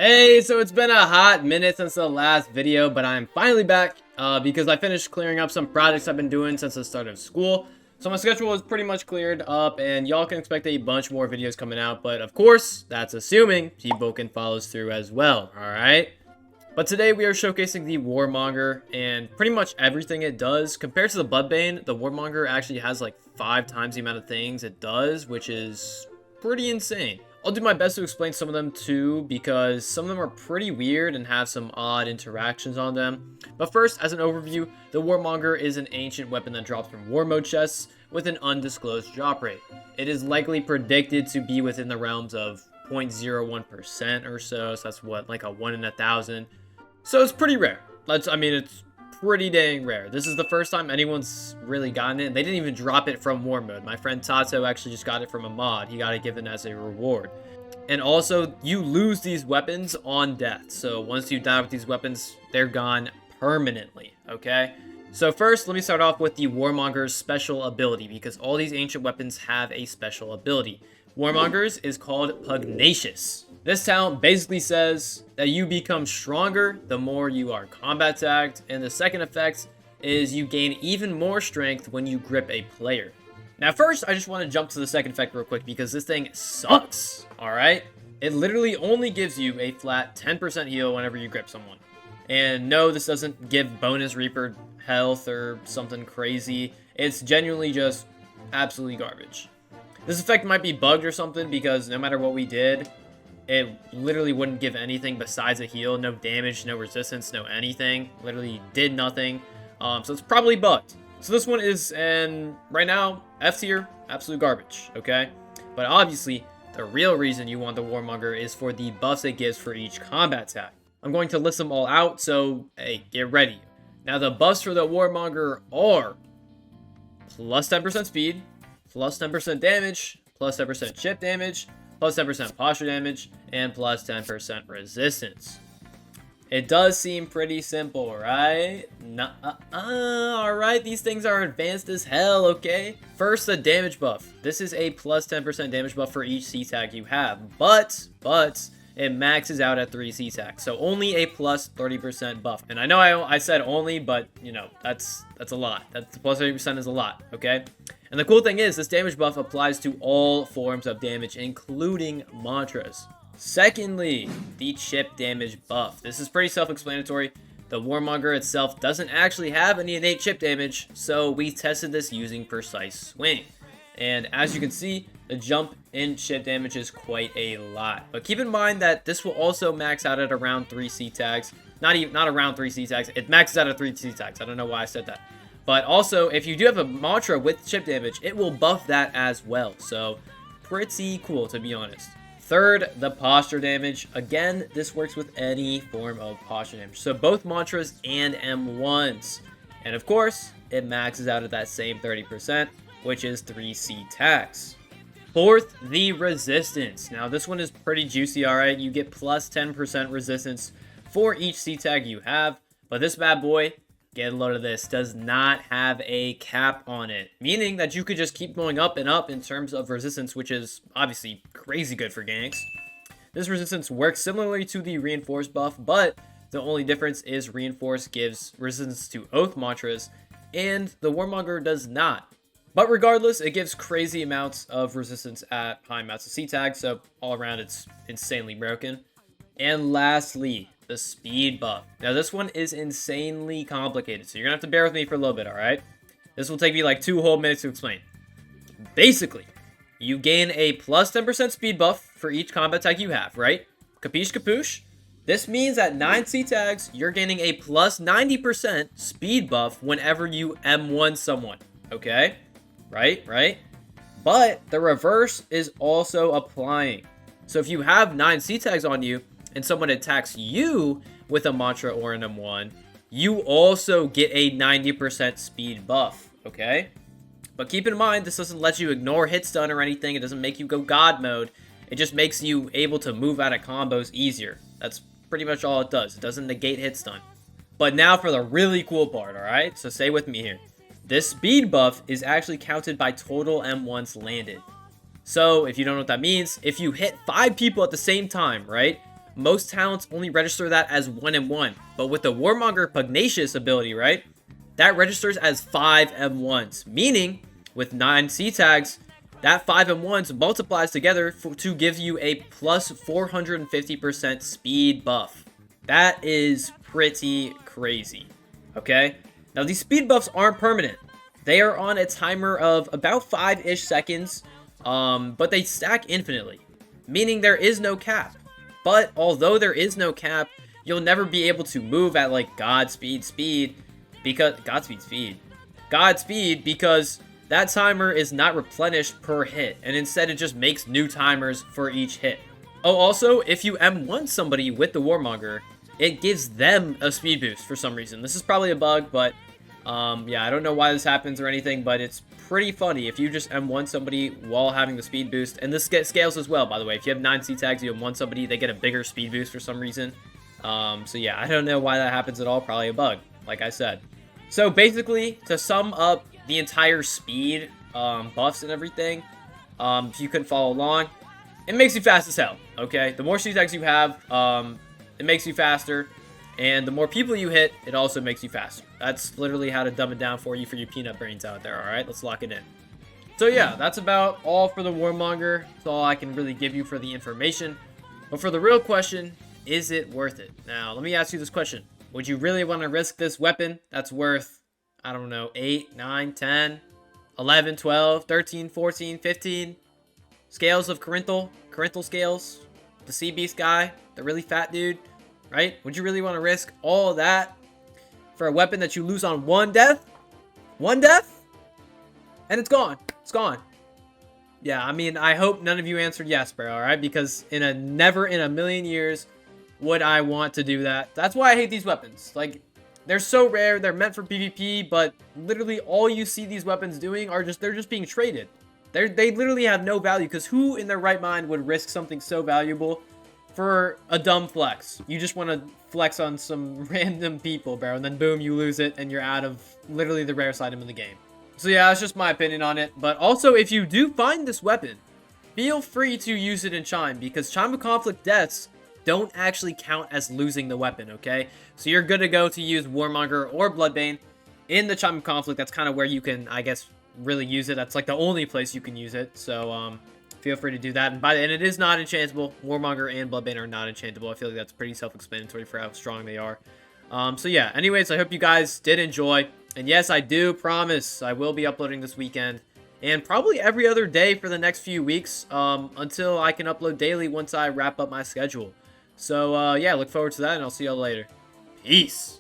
Hey, so it's been a hot minute since the last video, but I'm finally back because I finished clearing up some projects I've been doing since the start of school. So my schedule is pretty much cleared up, and y'all can expect a bunch more videos coming out, but of course, that's assuming T-Boken follows through as well, alright? But today we are showcasing the Warmonger, and pretty much everything it does. Compared to the Bloodbane, the Warmonger actually has like 5 times the amount of things it does, which is pretty insane. I'll do my best to explain some of them too, because some of them are pretty weird and have some odd interactions on them. But first, as an overview, the Warmonger is an ancient weapon that drops from war mode chests with an undisclosed drop rate. It is likely predicted to be within the realms of 0.01% or so that's what, like a 1 in 1,000. So it's pretty rare. It's pretty dang rare. This is the first time anyone's really gotten it, and they didn't even drop it from war mode. My friend Tato actually just got it from a mod. He got it given as a reward. And also, you lose these weapons on death. So once you die with these weapons, they're gone permanently, okay? So first, let me start off with the Warmonger's special ability, because all these ancient weapons have a special ability. Warmonger's is called Pugnacious. This talent basically says that you become stronger the more you are combat tagged, and the second effect is you gain even more strength when you grip a player. Now first, I just want to jump to the second effect real quick because this thing sucks, alright? It literally only gives you a flat 10% heal whenever you grip someone. And no, this doesn't give bonus Reaper health or something crazy. It's genuinely just absolutely garbage. This effect might be bugged or something because no matter what we did, it literally wouldn't give anything besides a heal. No damage, no resistance, no anything. Literally did nothing. So it's probably bugged. So this one is, and right now, F tier, absolute garbage, okay? But obviously, the real reason you want the Warmonger is for the buffs it gives for each combat tag. I'm going to list them all out, so hey, get ready. Now the buffs for the Warmonger are plus 10% speed, plus 10% damage, plus 10% chip damage, plus 10% posture damage, and plus 10% resistance. It does seem pretty simple, right? Alright, these things are advanced as hell, okay? First, the damage buff. This is a plus 10% damage buff for each C-tag you have, but it maxes out at 3 C-tags, so only a plus 30% buff. And I know I said only, but, you know, that's a lot. That's plus 30% is a lot, okay? And the cool thing is, this damage buff applies to all forms of damage, including mantras. Secondly, the chip damage buff. This is pretty self-explanatory. The Warmonger itself doesn't actually have any innate chip damage, so we tested this using Precise Swing. And as you can see, the jump in chip damage is quite a lot. But keep in mind that this will also max out at around 3 C-tags. Not around 3 C-tags, it maxes out at 3 C-tags. I don't know why I said that. But also, if you do have a mantra with chip damage, it will buff that as well. So, pretty cool, to be honest. Third, the posture damage. Again, this works with any form of posture damage. So, both mantras and M1s. And of course, it maxes out at that same 30%, which is 3 C-tags. Fourth, the resistance. Now, this one is pretty juicy, alright? You get plus 10% resistance for each C-tag you have. But this bad boy, get a load of this, does not have a cap on it, meaning that you could just keep going up and up in terms of resistance, which is obviously crazy good for ganks. This resistance works similarly to the reinforced buff, but the only difference is reinforced gives resistance to oath mantras and the Warmonger does not. But regardless, it gives crazy amounts of resistance at high amounts of C-tag, so all around it's insanely broken. And lastly, the speed buff. Now this one is insanely complicated, so you're gonna have to bear with me for a little bit, alright? This will take me like 2 whole minutes to explain. Basically, you gain a plus 10% speed buff for each combat tag you have, right? Capiche capuche? This means at 9 C-tags, you're gaining a plus 90% speed buff whenever you M1 someone, okay? Right? But the reverse is also applying. So if you have 9 C-tags on you, and someone attacks you with a mantra or an M1, you also get a 90% speed buff, okay? But keep in mind, this doesn't let you ignore hit stun or anything. It doesn't make you go God mode. It just makes you able to move out of combos easier. That's pretty much all it does. It doesn't negate hit stun. But now for the really cool part, alright? So stay with me here. This speed buff is actually counted by total M1s landed. So if you don't know what that means, if you hit 5 people at the same time, right? most talents only register that as 1 M1. But with the Warmonger Pugnacious ability, right, that registers as 5 M1s. Meaning, with 9 C tags, that 5 M1s multiplies together to give you a plus 450% speed buff. That is pretty crazy. Okay? Now, these speed buffs aren't permanent. They are on a timer of about 5-ish seconds, but they stack infinitely. Meaning there is no cap. But although there is no cap, you'll never be able to move at like Godspeed speed because that timer is not replenished per hit, and instead it just makes new timers for each hit. Oh, also, if you M1 somebody with the Warmonger, it gives them a speed boost for some reason. This is probably a bug, but yeah, I don't know why this happens or anything, but it's pretty funny if you just M1 somebody while having the speed boost. And this scales as well, by the way. If you have 9 C tags, you M1 somebody, they get a bigger speed boost for some reason. So yeah, I don't know why that happens at all. Probably a bug, like I said. So basically, to sum up the entire speed buffs and everything, if you couldn't follow along, it makes you fast as hell, okay? The more C tags you have, it makes you faster. And the more people you hit, it also makes you faster. That's literally how to dumb it down for you peanut brains out there, alright? Let's lock it in. So yeah, that's about all for the Warmonger. That's all I can really give you for the information. But for the real question, is it worth it? Now, let me ask you this question. Would you really want to risk this weapon that's worth, I don't know, 8, 9, 10, 11, 12, 13, 14, 15 scales of Corinthal scales? The Sea Beast guy, the really fat dude? Right? Would you really want to risk all that for a weapon that you lose on one death? One death? And it's gone. It's gone. Yeah, I mean, I hope none of you answered yes, bro, alright? Because never in a million years would I want to do that. That's why I hate these weapons. Like, they're so rare, they're meant for PvP, but literally all you see these weapons doing are they're just being traded. They literally have no value, because who in their right mind would risk something so valuable for a dumb flex? You just want to flex on some random people, bro, and then boom, you lose it, and you're out of literally the rarest item in the game. So yeah, that's just my opinion on it. But also, if you do find this weapon, feel free to use it in Chime, because Chime of Conflict deaths don't actually count as losing the weapon, okay? So you're good to go to use Warmonger or Bloodbane in the Chime of Conflict. That's kind of where you can, I guess, really use it. That's like the only place you can use it. So, feel free to do that. And it is not enchantable. Warmonger and Bloodbane are not enchantable. I feel like that's pretty self-explanatory for how strong they are. So yeah, anyways, I hope you guys did enjoy. And yes, I do promise I will be uploading this weekend. And probably every other day for the next few weeks, until I can upload daily once I wrap up my schedule. So yeah, look forward to that, and I'll see y'all later. Peace!